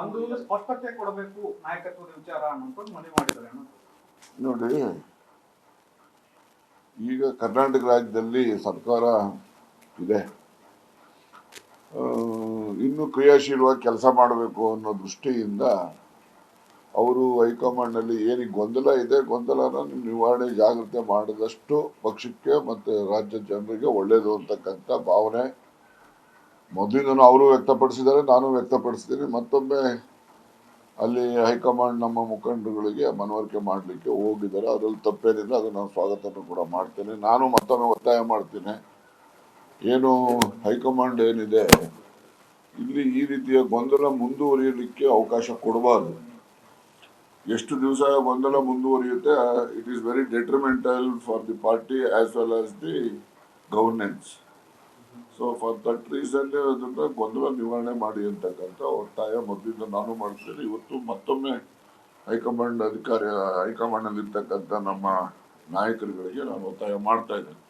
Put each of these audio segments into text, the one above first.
ಒಂದು ಸ್ಪಷ್ಟತೆ ಕೊಡಬೇಕು ನಾಯಕತ್ವದ ವಿಚಾರ ಅನ್ನೋದು ಮನವಿ ಮಾಡಿದ್ದಾರೆ. ನೋಡಿ, ಈಗ ಕರ್ನಾಟಕ ರಾಜ್ಯದಲ್ಲಿ ಸರ್ಕಾರ ಇದೆ, ಇನ್ನು ಕ್ರಿಯಾಶೀಲವಾಗಿ ಕೆಲಸ ಮಾಡಬೇಕು ಅನ್ನೋ ದೃಷ್ಟಿಯಿಂದ ಅವರು ಹೈಕಮಾಂಡ್ನಲ್ಲಿ ಏನಿಗೆ ಗೊಂದಲ ಇದೆ, ಗೊಂದಲನ ನಿವಾರಣೆ ಜಾಗ್ರತೆ ಮಾಡಿದಷ್ಟು ಪಕ್ಷಕ್ಕೆ ಮತ್ತು ರಾಜ್ಯದ ಜನರಿಗೆ ಒಳ್ಳೆಯದು ಅಂತಕ್ಕಂಥ ಭಾವನೆ ಮೊದಲಿಂದನೂ ಅವರು ವ್ಯಕ್ತಪಡಿಸಿದ್ದಾರೆ, ನಾನು ವ್ಯಕ್ತಪಡಿಸ್ತೀನಿ. ಮತ್ತೊಮ್ಮೆ ಅಲ್ಲಿ ಹೈಕಮಾಂಡ್ ನಮ್ಮ ಮುಖಂಡರುಗಳಿಗೆ ಮನವರಿಕೆ ಮಾಡಲಿಕ್ಕೆ ಹೋಗಿದ್ದಾರೆ, ಅದರಲ್ಲಿ ತಪ್ಪೇನಿಲ್ಲ, ಅದು ನಾನು ಸ್ವಾಗತವನ್ನು ಕೂಡ ಮಾಡ್ತೇನೆ. ನಾನು ಮತ್ತೊಮ್ಮೆ ಒತ್ತಾಯ ಮಾಡ್ತೀನಿ, ಏನು ಹೈಕಮಾಂಡ್ ಏನಿದೆ ಇಲ್ಲಿ ಈ ರೀತಿಯ ಗೊಂದಲ ಮುಂದುವರಿಯಲಿಕ್ಕೆ ಅವಕಾಶ ಕೊಡಬಾರ್ದು. ಎಷ್ಟು ದಿವಸ ಗೊಂದಲ ಮುಂದುವರಿಯುತ್ತೆ, it is very detrimental for the party as well as the governance. So for that reason ಅದನ್ನ ಗೊಂದಲ ನಿವಾರಣೆ ಮಾಡಿ ಅಂತಕ್ಕಂಥ ಒತ್ತಾಯ ಮೊದಲಿಂದ ನಾನು ಮಾಡ್ತೀನಿ. ಇವತ್ತು ಮತ್ತೊಮ್ಮೆ ಹೈಕಮಾಂಡ್ ನಲ್ಲಿ ಇರ್ತಕ್ಕಂಥ ನಮ್ಮ ನಾಯಕರುಗಳಿಗೆ ನಾನು ಒತ್ತಾಯ ಮಾಡ್ತಾ ಇದ್ದೇನೆ.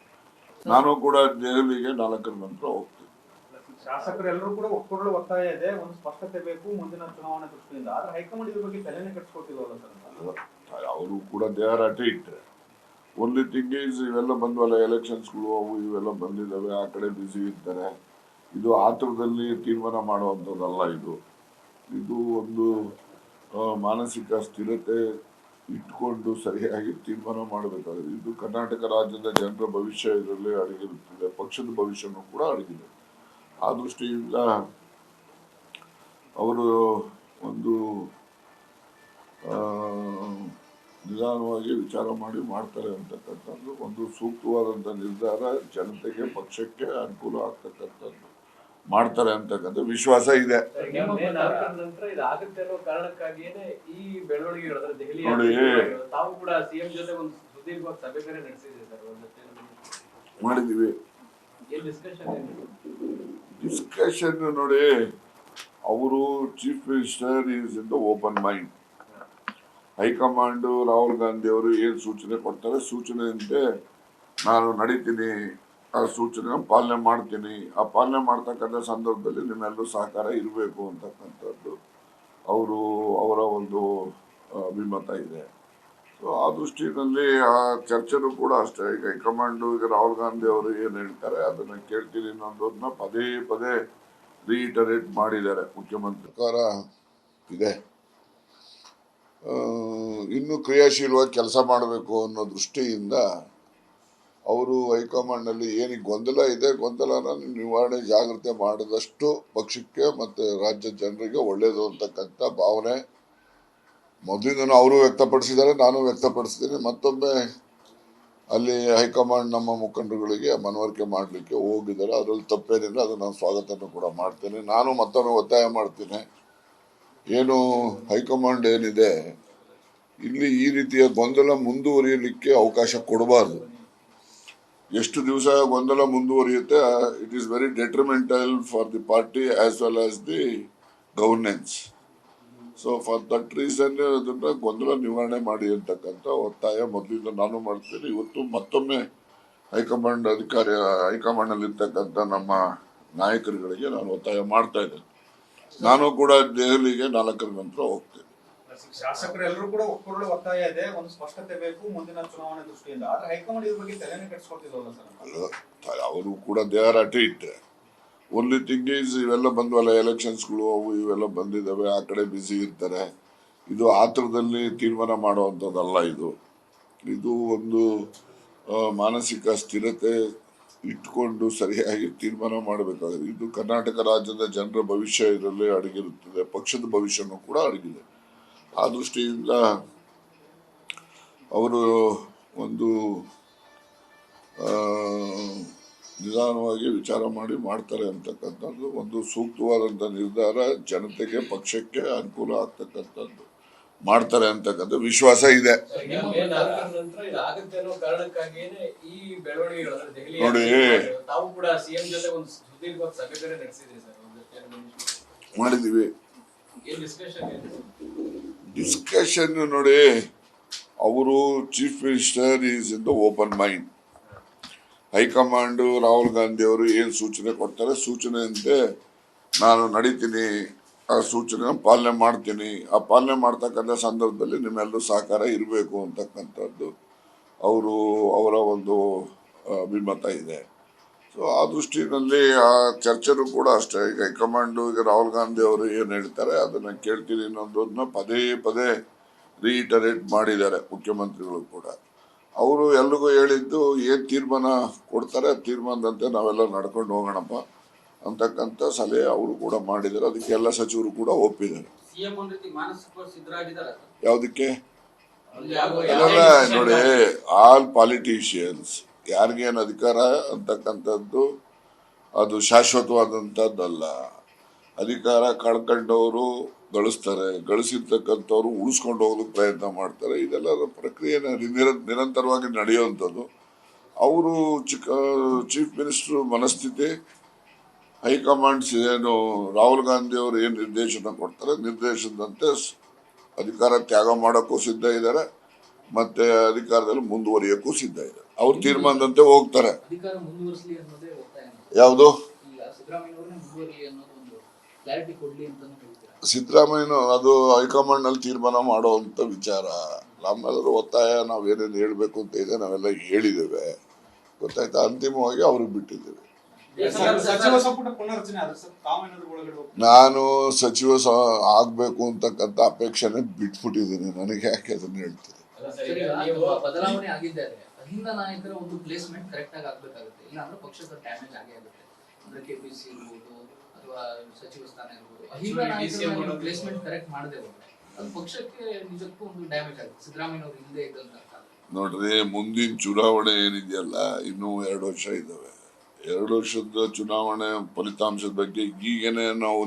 ನಾನು ಕೂಡ ದೆಹಲಿಗೆ 4ರ ನಂತರ ಹೋಗ್ತೀನಿ. ಶಾಸಕರೆಲ್ಲರೂ ಕೂಡ ಒಪ್ಕೊಳ್ಳೋ ಒತ್ತಾಯ ಇದೆ, ಒಂದು ಸ್ಪಷ್ಟತೆ ಬೇಕು ಮುಂದಿನ ಚುನಾವಣೆ ದೃಷ್ಟಿಯಿಂದ. ಆದ್ರೆ ಹೈಕಮಾಂಡ್ ಇದ್ರ ಬಗ್ಗೆ ತಲೆನೇ ಕೆಡಿಸ್ಕೊಟ್ಟಿಲ್ವಲ್ಲ ಸರ್? ಅವರು ಕೂಡ they are at it. Only thing is ಇವೆಲ್ಲ ಬಂದ್ವಲ್ಲ, ಎಲೆಕ್ಷನ್ಸ್ಗಳು ಅವು ಇವೆಲ್ಲ ಬಂದಿದ್ದಾವೆ, ಆ ಕಡೆ ಬ್ಯುಸಿ ಇರ್ತಾರೆ. ಇದು ಆತುರದಲ್ಲಿ ತೀರ್ಮಾನ ಮಾಡುವಂಥದ್ದಲ್ಲ. ಇದು ಒಂದು ಮಾನಸಿಕ ಸ್ಥಿರತೆ ಇಟ್ಕೊಂಡು ಸರಿಯಾಗಿ ತೀರ್ಮಾನ ಮಾಡಬೇಕಾಗಿದೆ. ಇದು ಕರ್ನಾಟಕ ರಾಜ್ಯದ ಜನರ ಭವಿಷ್ಯ ಇದರಲ್ಲಿ ಅಡಗಿರುತ್ತದೆ, ಪಕ್ಷದ ಭವಿಷ್ಯನೂ ಕೂಡ ಅಡಗಿದೆ. ಆ ದೃಷ್ಟಿಯಿಂದ ಅವರು ಒಂದು ನಿಧಾನವಾಗಿ ವಿಚಾರ ಮಾಡಿ ಮಾಡ್ತಾರೆ ಅಂತಕ್ಕಂಥದ್ದು ಒಂದು ಸೂಕ್ತವಾದಂಥ ನಿರ್ಧಾರ, ಜನತೆಗೆ ಪಕ್ಷಕ್ಕೆ ಅನುಕೂಲ ಆಗ್ತಕ್ಕಂಥದ್ದು ಮಾಡ್ತಾರೆ ಅಂತಕ್ಕಂಥ ವಿಶ್ವಾಸ ಇದೆ. ಮಾಡಿದೀವಿ ಡಿಸ್ಕಷನ್. ನೋಡಿ, ಅವರು chief minister is in the open mind. High command Rahul Gandhi ಅವರು ಏನು ಸೂಚನೆ ಕೊಡ್ತಾರೆ, ಸೂಚನೆಯಂತೆ ನಾನು ನಡೀತೀನಿ, ಆ ಸೂಚನೆ ಪಾಲನೆ ಮಾಡ್ತೀನಿ. ಆ ಪಾಲನೆ ಮಾಡ್ತಕ್ಕಂಥ ಸಂದರ್ಭದಲ್ಲಿ ನಿಮ್ಮೆಲ್ಲರೂ ಸಹಕಾರ ಇರಬೇಕು ಅಂತಕ್ಕಂಥದ್ದು ಅವರ ಒಂದು ಅಭಿಮತ ಇದೆ. ಸೊ ಆ ದೃಷ್ಟಿಯಲ್ಲಿ ಆ ಚರ್ಚೆನೂ ಕೂಡ ಅಷ್ಟೇ. ಈಗ ಹೈಕಮಾಂಡ್ ಈಗ ರಾಹುಲ್ ಗಾಂಧಿ ಅವರು ಏನು ಹೇಳ್ತಾರೆ ಅದನ್ನ ಕೇಳ್ತೀನಿ ಅನ್ನೋದನ್ನ ಪದೇ ಪದೇ ರೀಟರೇಟ್ ಮಾಡಿದ್ದಾರೆ ಮುಖ್ಯಮಂತ್ರಿ. ಸರ್ಕಾರ ಇದೆ, ಇನ್ನು ಕ್ರಿಯಾಶೀಲವಾಗಿ ಕೆಲಸ ಮಾಡಬೇಕು ಅನ್ನೋ ದೃಷ್ಟಿಯಿಂದ ಅವರು ಹೈಕಮಾಂಡ್ನಲ್ಲಿ ಏನಿಗೆ ಗೊಂದಲ ಇದೆ, ಗೊಂದಲನ ನಿವಾರಣೆ ಜಾಗ್ರತೆ ಮಾಡಿದಷ್ಟು ಪಕ್ಷಕ್ಕೆ ಮತ್ತು ರಾಜ್ಯದ ಜನರಿಗೆ ಒಳ್ಳೆಯದು ಅಂತಕ್ಕಂಥ ಭಾವನೆ ಮೊದಲಿಂದನೂ ಅವರು ವ್ಯಕ್ತಪಡಿಸಿದ್ದಾರೆ, ನಾನು ವ್ಯಕ್ತಪಡಿಸ್ತೀನಿ. ಮತ್ತೊಮ್ಮೆ ಅಲ್ಲಿ ಹೈಕಮಾಂಡ್ ನಮ್ಮ ಮುಖಂಡರುಗಳಿಗೆ ಮನವರಿಕೆ ಮಾಡಲಿಕ್ಕೆ ಹೋಗಿದ್ದಾರೆ, ಅದರಲ್ಲಿ ತಪ್ಪೇನಿಲ್ಲ, ಅದು ನಾನು ಸ್ವಾಗತವನ್ನು ಕೂಡ ಮಾಡ್ತೇನೆ. ನಾನು ಮತ್ತೊಮ್ಮೆ ಒತ್ತಾಯ ಮಾಡ್ತೀನಿ, ಏನು ಹೈಕಮಾಂಡ್ ಏನಿದೆ ಇಲ್ಲಿ ಈ ರೀತಿಯ ಗೊಂದಲ ಮುಂದುವರಿಯಲಿಕ್ಕೆ ಅವಕಾಶ ಕೊಡಬಾರ್ದು. ಎಷ್ಟು ದಿವಸ ಗೊಂದಲ ಮುಂದುವರಿಯುತ್ತೆ, it is very detrimental for the party as well as the governance. So for that reason ಅದನ್ನ ಗೊಂದಲ ನಿವಾರಣೆ ಮಾಡಿ ಅಂತಕ್ಕಂಥ ಒತ್ತಾಯ ಮೊದಲಿಂದ ನಾನು ಮಾಡ್ತೀನಿ. ಇವತ್ತು ಮತ್ತೊಮ್ಮೆ ಹೈಕಮಾಂಡ್ ನಲ್ಲಿ ಇರ್ತಕ್ಕಂಥ ನಮ್ಮ ನಾಯಕರುಗಳಿಗೆ ನಾನು ಒತ್ತಾಯ ಮಾಡ್ತಾ ಇದ್ದೇನೆ. ನಾನು ಕೂಡ ದೆಹಲಿಗೆ 4ರ ನಂತರ ಹೋಗ್ತೇನೆ. ಶಾಸಕರೆಲ್ಲರೂ ಕೂಡ ಒಪ್ಕೊಳ್ಳೋ ಒತ್ತಾಯ ಇದೆ, ಒಂದು ಸ್ಪಷ್ಟತೆ ಬೇಕು ಮುಂದಿನ ಚುನಾವಣೆ ದೃಷ್ಟಿಯಿಂದ. ಆದ್ರೆ ಹೈಕಮಾಂಡ್ ಇದ್ರ ಬಗ್ಗೆ ತಲೆನೇ ಕೆಡಿಸ್ಕೊಟ್ಟಿಲ್ವಲ್ಲ ಸರ್? ಅವರು ಕೂಡ they are at it. Only thing is ಇವೆಲ್ಲ ಬಂದ್ವಲ್ಲ, ಎಲೆಕ್ಷನ್ಸ್ಗಳು ಅವು ಇವೆಲ್ಲ ಬಂದಿದ್ದಾವೆ, ಆ ಕಡೆ ಬ್ಯುಸಿ ಇರ್ತಾರೆ. ಇದು ಆತುರದಲ್ಲಿ ತೀರ್ಮಾನ ಮಾಡುವಂಥದ್ದಲ್ಲ. ಇದು ಒಂದು ಮಾನಸಿಕ ಸ್ಥಿರತೆ ಇಟ್ಕೊಂಡು ಸರಿಯಾಗಿ ತೀರ್ಮಾನ ಮಾಡಬೇಕಾಗಿದೆ. ಇದು ಕರ್ನಾಟಕ ರಾಜ್ಯದ ಜನರ ಭವಿಷ್ಯ ಇದರಲ್ಲಿ ಅಡಗಿರುತ್ತದೆ, ಪಕ್ಷದ ಭವಿಷ್ಯನೂ ಕೂಡ ಅಡಗಿದೆ. ಆ ದೃಷ್ಟಿಯಿಂದ ಅವರು ಒಂದು ನಿಧಾನವಾಗಿ ವಿಚಾರ ಮಾಡಿ ಮಾಡ್ತಾರೆ ಅಂತಕ್ಕಂಥದ್ದು ಒಂದು ಸೂಕ್ತವಾದಂಥ ನಿರ್ಧಾರ, ಜನತೆಗೆ ಪಕ್ಷಕ್ಕೆ ಅನುಕೂಲ ಆಗ್ತಕ್ಕಂಥದ್ದು ಮಾಡ್ತಾರೆ ಅಂತಕ್ಕಂಥ ವಿಶ್ವಾಸ ಇದೆ. ನೋಡಿ, ಮಾಡಿದೀವಿ ಡಿಸ್ಕಷನ್. ನೋಡಿ, ಅವರು chief minister is in the open mind. High command Rahul Gandhi ಅವರು ಏನು ಸೂಚನೆ ಕೊಡ್ತಾರೆ, ಸೂಚನೆಯಂತೆ ನಾನು ನಡೀತೀನಿ, ಆ ಸೂಚನೆ ಪಾಲನೆ ಮಾಡ್ತೀನಿ. ಆ ಪಾಲನೆ ಮಾಡ್ತಕ್ಕಂಥ ಸಂದರ್ಭದಲ್ಲಿ ನಿಮ್ಮೆಲ್ಲರೂ ಸಹಕಾರ ಇರಬೇಕು ಅಂತಕ್ಕಂಥದ್ದು ಅವರ ಒಂದು ಅಭಿಮತ ಇದೆ. ಸೊ ಆ ದೃಷ್ಟಿನಲ್ಲಿ ಆ ಚರ್ಚೆನೂ ಕೂಡ ಅಷ್ಟೇ. ಈಗ ಹೈಕಮಾಂಡ್ ಈಗ ರಾಹುಲ್ ಗಾಂಧಿ ಅವರು ಏನು ಹೇಳ್ತಾರೆ ಅದನ್ನ ಕೇಳ್ತೀನಿ ಅನ್ನೋದನ್ನ ಪದೇ ಪದೇ ರೀಟರೇಟ್ ಮಾಡಿದ್ದಾರೆ ಮುಖ್ಯಮಂತ್ರಿಗಳು ಕೂಡ. ಅವರು ಎಲ್ರಿಗೂ ಹೇಳಿದ್ದು ಏನ್ ತೀರ್ಮಾನ ಕೊಡ್ತಾರೆ ತೀರ್ಮಾನದಂತೆ ನಾವೆಲ್ಲ ನಡ್ಕೊಂಡು ಹೋಗೋಣಪ್ಪ ಅಂತಕ್ಕಂಥ ಸಲಹೆ ಅವರು ಕೂಡ ಮಾಡಿದ್ದಾರೆ. ಅದಕ್ಕೆ ಎಲ್ಲ ಸಚಿವರು ಕೂಡ ಒಪ್ಪಿದ್ದಾರೆ. ಯಾವುದಕ್ಕೆ ನೋಡಿ, ಆಲ್ ಪಾಲಿಟಿಷಿಯನ್ಸ್ ಯಾರಿಗೇನು ಅಧಿಕಾರ ಅಂತಕ್ಕಂಥದ್ದು ಅದು ಶಾಶ್ವತವಾದಂಥದ್ದಲ್ಲ. ಅಧಿಕಾರ ಕಳ್ಕೊಂಡವರು ಗಳಿಸ್ತಾರೆ, ಗಳಿಸಿರ್ತಕ್ಕಂಥವ್ರು ಉಳಿಸ್ಕೊಂಡು ಹೋಗೋದಕ್ಕೆ ಪ್ರಯತ್ನ ಮಾಡ್ತಾರೆ. ಇದೆಲ್ಲ ಪ್ರಕ್ರಿಯೆ ನಿರಂತರವಾಗಿ ನಡೆಯುವಂಥದ್ದು. ಅವರು ಚೀಫ್ ಮಿನಿಸ್ಟರ್ ಮನಸ್ಥಿತಿ, ಹೈಕಮಾಂಡ್ಸ್ ಏನು ರಾಹುಲ್ ಗಾಂಧಿ ಅವರು ಏನು ನಿರ್ದೇಶನ ಕೊಡ್ತಾರೆ ನಿರ್ದೇಶನದಂತೆ ಅಧಿಕಾರ ತ್ಯಾಗ ಮಾಡೋಕ್ಕೂ ಸಿದ್ಧ ಇದ್ದಾರೆ, ಮತ್ತೆ ಅಧಿಕಾರದಲ್ಲಿ ಮುಂದುವರಿಯೋಕ್ಕೂ ಸಿದ್ಧ ಇದ್ದಾರೆ. ಅವ್ರ ತೀರ್ಮಾನದಂತೆ ಹೋಗ್ತಾರೆ. ಯಾವುದು ಸಿದ್ದರಾಮಯ್ಯ ಅದು ಹೈಕಮಾಂಡ್ ನಲ್ಲಿ ತೀರ್ಮಾನ ಮಾಡುವಂತ ವಿಚಾರ. ನಮ್ಮೆಲ್ಲರೂ ಒತ್ತಾಯ ನಾವೇನೇನು ಹೇಳ್ಬೇಕು ಅಂತ ಇದೆ ನಾವೆಲ್ಲ ಹೇಳಿದ್ದೇವೆ, ಗೊತ್ತಾಯ್ತಾ. ಅಂತಿಮವಾಗಿ ಅವ್ರಿಗೆ ಬಿಟ್ಟಿದ್ದೇವೆ. ನಾನು ಸಚಿವ ಆಗ್ಬೇಕು ಅಂತಕ್ಕಂಥ ಅಪೇಕ್ಷೆನೆ ಬಿಟ್ಬಿಟ್ಟಿದ್ದೀನಿ. ನನಗೆ ಯಾಕೆ ಅದನ್ನ ಹೇಳ್ತೀನಿ. ಬದಲಾವಣೆ ಆಗಿದ್ದಾರೆ, ಅಹಿಂದ ನಾಯಕರ ಒಂದು ಪ್ಲೇಸ್ಮೆಂಟ್ ಕರೆಕ್ಟ್ ಆಗಿ ಆಗ್ಬೇಕಾಗುತ್ತೆ, ಇಲ್ಲ ಅಂದ್ರೆ ಪಕ್ಷದ ಡ್ಯಾಮೇಜ್ ಆಗೇ ಆಗುತ್ತೆ. ಅಂದ್ರೆ ಕೆಪಿಸಿ ಇರ್ಬೋದು ಅಥವಾ ಸಚಿವ ಸ್ಥಾನ ಇರ್ಬೋದು, ಅಹಿಂದ ನಾಯಕರ ಪ್ಲೇಸ್ಮೆಂಟ್ ಕರೆಕ್ಟ್ ಮಾಡದೆ ಹೋದ್ರೆ ಅದು ಪಕ್ಷಕ್ಕೆ ನಿಜಕ್ಕೂ ಒಂದು ಡ್ಯಾಮೇಜ್ ಆಗುತ್ತೆ. ಸಿದ್ದರಾಮಯ್ಯ ಅವರು ಇಲ್ಲದೆ ಇದ್ದಂತ ನೋಡ್ರಿ, ಮುಂದಿನ ಚುನಾವಣೆ ಏನಿದೆಯಲ್ಲ ಇನ್ನೂ 2 ವರ್ಷ ಇದ್ದಾವೆ. 2 ವರ್ಷದ ಚುನಾವಣೆ ಫಲಿತಾಂಶದ ಬಗ್ಗೆ ಈಗೇನೆ ನಾವು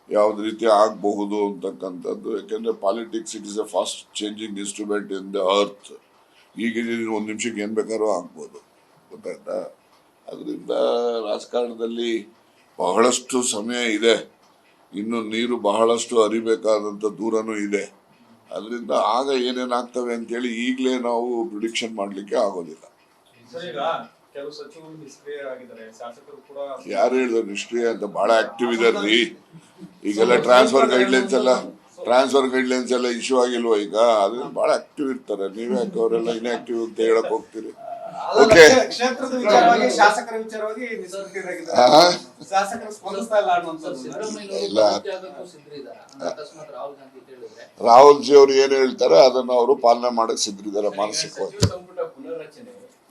ಯಾವ್ದು ರೀತಿ ಆಗಬಹುದು ಅಂತಕ್ಕಂಥದ್ದು. ಯಾಕೆಂದ್ರೆ politics it is A fast changing instrument in the earth. ಈಗ 1 ನಿಮಿಷಕ್ಕೆ ಏನ್ ಬೇಕಾದ್ರೂ ಆಗ್ಬೋದು, ಗೊತ್ತಾಯ್ತಾ. ಅದರಿಂದ ರಾಜಕಾರಣದಲ್ಲಿ ಬಹಳಷ್ಟು ಸಮಯ ಇದೆ, ಇನ್ನು ನೀರು ಬಹಳಷ್ಟು ಹರಿಬೇಕಾದಂತ ದೂರನೂ ಇದೆ. ಅದರಿಂದ ಆಗ ಏನೇನಾಗ್ತವೆ ಅಂತೇಳಿ ಈಗಲೇ ನಾವು ಪ್ರಿಡಿಕ್ಷನ್ ಮಾಡ್ಲಿಕ್ಕೆ ಆಗೋದಿಲ್ಲ. ಕೆಲವು ಸಚಿವರು ನಿಷ್ಕ್ರಿಯ ಆಗಿದ್ದಾರೆ, ಶಾಸಕರು ಕೂಡ. ಯಾರು ಹೇಳಿದ್ರು ನಿಷ್ಕ್ರಿಯ ಅಂತ? ಬಹಳ ಆಕ್ಟಿವ್ ಇದಾರ್ರಿ. ಈಗೆಲ್ಲ ಟ್ರಾನ್ಸ್ಫರ್ ಗೈಡ್ಲೈನ್ಸ್ ಎಲ್ಲ ಇಶ್ಯೂ ಆಗಿಲ್ವಾ ಈಗ? ಅದ್ರಲ್ಲಿ ಬಹಳ ಆಕ್ಟಿವ್ ಇರ್ತಾರೆ. ನೀವೇ ಯಾಕೆ ಅವರೆಲ್ಲ ಇನ್ಆಕ್ಟಿವ್ ಅಂತ ಹೇಳಕ್ ಹೋಗ್ತೀರಿ? ಓಕೆ, ಕ್ಷೇತ್ರದ ವಿಚಾರವಾಗಿ ಶಾಸಕರ ವಿಚಾರವಾಗಿ ಶಾಸಕರು ಸ್ಪಂದಿಸ್ತಾ ಇಲ್ಲ. ರಾಹುಲ್ ಜಿ ಅವರು ಏನ್ ಹೇಳ್ತಾರೆ ಅದನ್ನ ಅವರು ಪಾಲನೆ ಮಾಡಕ್ ಸಿದ್ಧರಿದ್ದಾರೆ ಮಾನಸಿಕವಾಗಿ.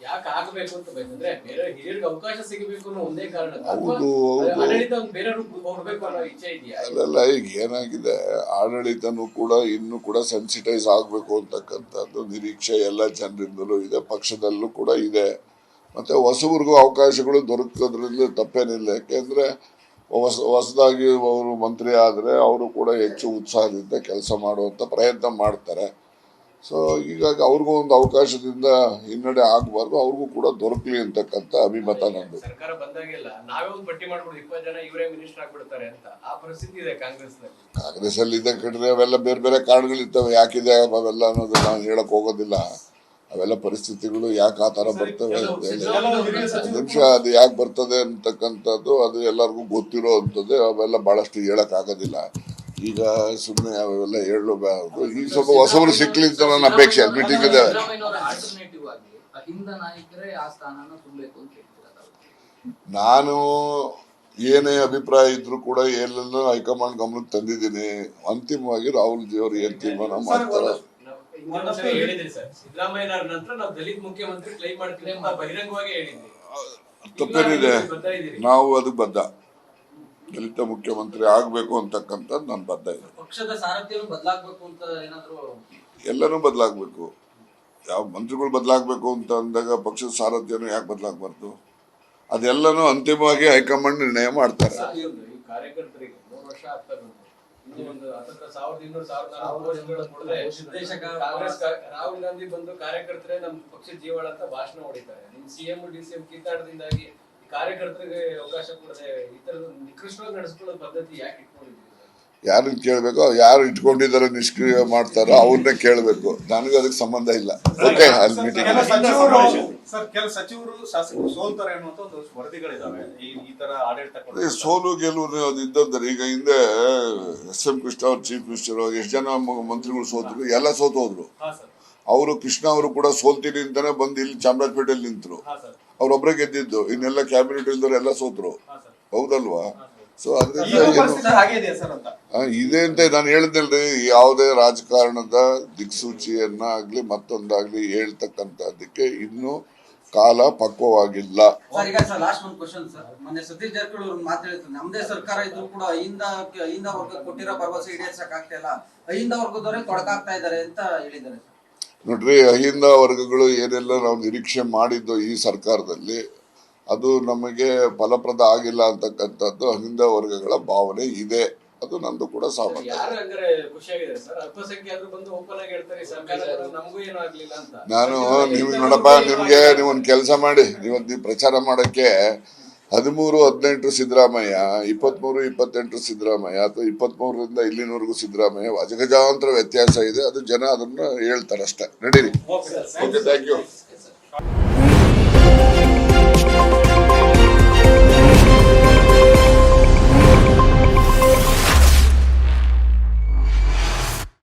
ಯಾಕೆ ಆಗ್ಬೇಕು ಅಂತ ಬೇಕಂದ್ರೆ ಬೇರೆ ಹಿರಿಯರಿಗೆ ಅವಕಾಶ ಸಿಗಬೇಕು ಅನ್ನೋ ಒಂದೇ ಕಾರಣ. ಅಲ್ಲೆಲ್ಲ ಈಗ ಏನಾಗಿದೆ, ಆಡಳಿತನೂ ಕೂಡ ಇನ್ನೂ ಕೂಡ ಸೆನ್ಸಿಟೈಸ್ ಆಗ್ಬೇಕು ಅಂತಕ್ಕಂಥದ್ದು ನಿರೀಕ್ಷೆ ಎಲ್ಲ ಜನರಿಂದಲೂ ಇದೆ, ಪಕ್ಷದಲ್ಲೂ ಕೂಡ ಇದೆ. ಮತ್ತೆ ಹೊಸಬ್ರಿಗೂ ಅವಕಾಶಗಳು ದೊರಕೋದ್ರಲ್ಲಿ ತಪ್ಪೇನಿಲ್ಲ. ಯಾಕೆಂದ್ರೆ ಹೊಸದಾಗಿ ಅವರು ಮಂತ್ರಿ ಆದ್ರೆ ಅವರು ಕೂಡ ಹೆಚ್ಚು ಉತ್ಸಾಹದಿಂದ ಕೆಲಸ ಮಾಡುವಂತ ಪ್ರಯತ್ನ ಮಾಡ್ತಾರೆ. ಸೊ ಹೀಗಾಗಿ ಅವ್ರಿಗೂ ಒಂದು ಅವಕಾಶದಿಂದ ಹಿನ್ನಡೆ ಆಗಬಾರ್ದು, ಅವ್ರಿಗೂ ಕೂಡ ದೊರಕಲಿ ಅಂತಕ್ಕಂಥ ಅಭಿಮತ ನಂದು. ಸರ್ಕಾರ ಬಂದಾಗೆಲ್ಲ ನಾವೇ ಒಂದು ಪಟ್ಟಿ ಮಾಡ್ಬಿಡು 20 ಜನ ಇವರೇ ಮಿನಿಸ್ಟರ್ ಆಗ್ಬಿಡ್ತಾರೆ ಅಂತ ಆ ಪರಿಸ್ಥಿತಿ ಇದೆ ಕಾಂಗ್ರೆಸ್ ಅಲ್ಲಿ ಇದೆ ಕಡ್ರೆ. ಅವೆಲ್ಲ ಬೇರೆ ಬೇರೆ ಕಾರಣಗಳಿರ್ತವೆ, ಯಾಕಿದೆ ಅವೆಲ್ಲ ಅನ್ನೋದು ನಾನು ಹೇಳಕ್ ಹೋಗೋದಿಲ್ಲ. ಅವೆಲ್ಲ ಪರಿಸ್ಥಿತಿಗಳು ಯಾಕೆ ಆ ತರ ಬರ್ತವೆ ಅಂತ ಹೇಳಿ ನಿಮಿಷ ಅದು ಯಾಕೆ ಬರ್ತದೆ ಅಂತಕ್ಕಂಥದ್ದು ಅದು ಎಲ್ಲರಿಗೂ ಗೊತ್ತಿರೋ ಅಂಥದ್ದು. ಅವೆಲ್ಲ ಬಹಳಷ್ಟು ಹೇಳಕ್ ಆಗೋದಿಲ್ಲ. ಈಗ ಸುಮ್ಮನೆ ಅವೆಲ್ಲ ಹೇಳಬಾರ್ದು. ಈಗ ಸ್ವಲ್ಪ ಹೊಸವರು ಸಿಕ್ಲಿ ಅಂತ ನನ್ನ ಅಪೇಕ್ಷೆ. ಮೀಟಿಂಗ್ ಇದೆ. ನಾನು ಏನೇ ಅಭಿಪ್ರಾಯ ಇದ್ರು ಕೂಡ ಎಲ್ಲೆಲ್ಲ ಹೈಕಮಾಂಡ್ ಗಮನಕ್ಕೆ ತಂದಿದ್ದೀನಿ. ಅಂತಿಮವಾಗಿ ರಾಹುಲ್ ಜಿ ಅವರು ಏನ್ ತೀರ್ಮಾನ ಮಾಡ್ತಾರೆ. ತಪ್ಪೇನಿದೆ, ನಾವು ಅದಕ್ಕೆ ಬದ್ಧ. ದಲಿತ ಮುಖ್ಯಮಂತ್ರಿ ಆಗ್ಬೇಕು ಅಂತಕ್ಕಂಥದ್ದು ನಾನು ಬದ್ಧ ಇದೆ. ಪಕ್ಷದ ಸಾರಥ್ಯ ಬದಲಾಗಬೇಕು ಅಂತ ಏನಾದ್ರು ಎಲ್ಲನೂ ಬದಲಾಗಬೇಕು. ಯಾವ ಮಂತ್ರಿಗಳು ಬದಲಾಗಬೇಕು ಅಂತ ಅಂದಾಗ ಪಕ್ಷದ ಸಾರಥ್ಯನು ಯಾಕೆ ಬದಲಾಗಬಾರ್ದು? ಅದೆಲ್ಲನೂ ಅಂತಿಮವಾಗಿ ಹೈಕಮಾಂಡ್ ನಿರ್ಣಯ ಮಾಡ್ತಾರೆ. ಕಾರ್ಯಕರ್ತರಿಗೆ 3 ವರ್ಷ ಆಗ್ತಾ ಬಂತು. ರಾಹುಲ್ ಗಾಂಧಿ ಬಂದು ಕಾರ್ಯಕರ್ತರೇ ನಮ್ಮ ಪಕ್ಷದ ಜೀವಾಳ ಅಂತ ಭಾಷಣ ಹೊಡಿತಾರೆ. ನಿಮ್ ಸಿಎಂ ಡಿಸಿಎಂ ಕಿತ್ತಾಟದಿಂದಾಗಿ ಕಾರ್ಯಕರ್ತರಿಗೆ ಅವಕಾಶ ಕೊಡದೆ ಈ ತರದ ನಿಕೃಷ್ಟವಾಗಿ ನಡೆಸ್ಕೊಳ್ಳೋ ಪದ್ಧತಿ ಯಾಕೆ ಇಟ್ಕೊಂಡಿದ್ದೀವಿ? ಯಾರನ್ನ ಕೇಳಬೇಕೋ, ಯಾರು ಇಟ್ಕೊಂಡಿದ್ದಾರೆ ನಿಷ್ಕ್ರಿಯ ಮಾಡ್ತಾರೋ ಅವ್ರನ್ನೇ ಕೇಳಬೇಕು. ನನಗೆ ಅದಕ್ಕೆ ಸಂಬಂಧ ಇಲ್ಲ. ಓಕೆ, ಅಲ್ಲಿ ಮೀಟಿಂಗ್. ಕೆಲ ಸಚಿವರು ಶಾಸಕರು ಸೋಲ್ತಾರೆ ಅನ್ನುವಂತ ಒಂದು ವರದಿಗಳಿದಾವೆ. ಈ ತರ ಆಡಳಿತ ಸೋಲು ಗೆಲುವು ಅದು ಇದ್ದಂದ್ರೆ ಈಗ ಹಿಂದೆ SM ಕೃಷ್ಣ ಅವ್ರು ಚೀಫ್ ಮಿನಿಸ್ಟರ್, ಎಷ್ಟು ಜನ ಮಂತ್ರಿಗಳು ಸೋತರು, ಎಲ್ಲ ಸೋತು ಹೋದ್ರು. ಅವರು ಕೃಷ್ಣ ಅವರು ಕೂಡ ಸೋಲ್ತೀನಿ ಅಂತಾನೆ ಬಂದು ಇಲ್ಲಿ ಚಾಮರಾಜಪೇಟೆಯಲ್ಲಿ ನಿಂತರು. ಅವ್ರೊಬ್ರೆ ಗೆದ್ದಿದ್ದು, ಇನ್ನೆಲ್ಲ ಕ್ಯಾಬಿನೆಟ್ ಇಲ್ದವ್ರು ಎಲ್ಲ ಸೋತರು. ಹೌದಲ್ವಾ? ಸೊ ಇದೆ ಅಂತ ನಾನು ಹೇಳಿದ್ನಲ್ರಿ, ಯಾವುದೇ ರಾಜಕಾರಣದ ದಿಕ್ಸೂಚಿಯನ್ನ ಆಗ್ಲಿ ಮತ್ತೊಂದಾಗ್ಲಿ ಹೇಳ್ತಕ್ಕಂಥದ್ದಕ್ಕೆ ಇನ್ನು ಕಾಲ ಪಕ್ವವಾಗಿಲ್ಲ. ಸರ್, ಈಗ ಸರ್ ಲಾಸ್ಟ್ ಒಂದು ಕ್ವಶನ್ ಸರ್. ಮೊನ್ನೆ ಸತೀಶ್ ಜಾರಕಿಹೊಳಿ ಅವ್ರು ಮಾತು ಹೇಳಿದ್ರು, ನಮ್ದೇ ಸರ್ಕಾರ ಇದ್ರು ಕೂಡ ಅಹಿಂದ ವರ್ಗ ಕೊಟ್ಟಿರೋ ಭರವಸೆ ಈಡೇರ್ಸಕ್ ಆಗ್ತಾ ಇಲ್ಲ, ಅಹಿಂದ ವರ್ಗದವರೇ ತೊಡಕಾಗ್ತಾ ಇದ್ದಾರೆ ಅಂತ ಹೇಳಿದ್ದಾರೆ. ನೋಡ್ರಿ, ಅಹಿಂದ ವರ್ಗಗಳು ಏನೆಲ್ಲ ನಾವು ನಿರೀಕ್ಷೆ ಮಾಡಿದ್ದು ಈ ಸರ್ಕಾರದಲ್ಲಿ ಅದು ನಮಗೆ ಫಲಪ್ರದ ಆಗಿಲ್ಲ ಅಂತಕ್ಕಂಥದ್ದು ಅಹಿಂದ ವರ್ಗಗಳ ಭಾವನೆ ಇದೆ. ಅದು ನಂದು ಕೂಡ ಸಾಮಾನ್ಯ. ಯಾರು ಹಂಗಾರೆ ಖುಷಿಯಾಗಿದೆ ಸರ್? ಅಲ್ಪಸಂಖ್ಯಾತರು ಬಂದು ಓಪನ್ ಆಗಿ ಹೇಳ್ತಾರೆ ಸರ್ಕಾರ ನಮಗೂ ಏನೂ ಆಗ್ಲಿಲ್ಲ ಅಂತ. ನಾನು ನಿಮ್ಗೆ ನೋಡಪ್ಪ, ನೀವೊಂದು ಕೆಲಸ ಮಾಡಿ, ನೀವು ಪ್ರಚಾರ ಮಾಡಕ್ಕೆ 13-18 ಸಿದ್ದರಾಮಯ್ಯ, 23-28 ಸಿದ್ದರಾಮಯ್ಯ, ಅಥವಾ 23ರಿಂದ ಇಲ್ಲಿನವರೆಗೂ ಸಿದ್ದರಾಮಯ್ಯ, ಅಜಗಜಾಂತರ ವ್ಯತ್ಯಾಸ ಇದೆ. ಅದು ಜನ ಅದನ್ನ ಹೇಳ್ತಾರೆ ಅಷ್ಟೇ. ನಡೀರಿ. Okay, thank you.